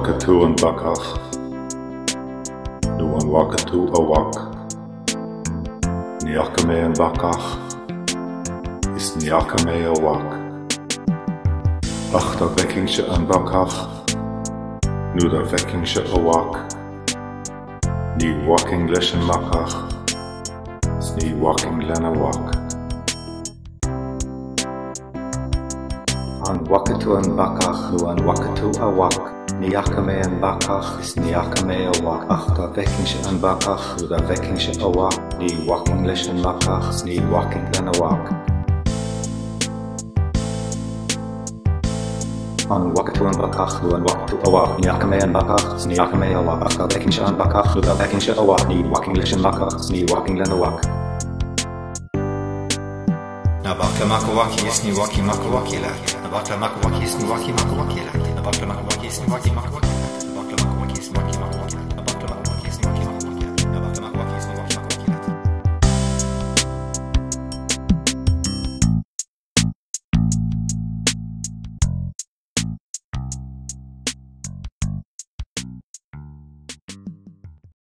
wakatu and bakach. Nu an wakatu a wak. Niakame and bakach. Is niakame a wak. Ach da vekingsje an bakach. Nu da vekingsje a wak. Ni walking leshen makach. Is ni walking len a wak. An wakatu an bakach, nu an wakatu a wak. Niakame an bakach is niakame a wak. Ach da vekingsje an bakach, nu da vekingsje a wak. Ni walking leshen makach is ni walking len a wak. An wakatu an bakach, nu an wakatu a wak. Niakame an bakach is niakame a wak. Ach da vekingsje an bakach, nu da vekingsje a wak. Ni walking leshen makach is ni walking len a wak. Na bakla makawaki is ni waki makawaki la. Na bakla makawaki is ni waki makawaki la. Na bakla makawaki is ni waki makawaki la. Na bakla makawaki is ni waki makawaki la.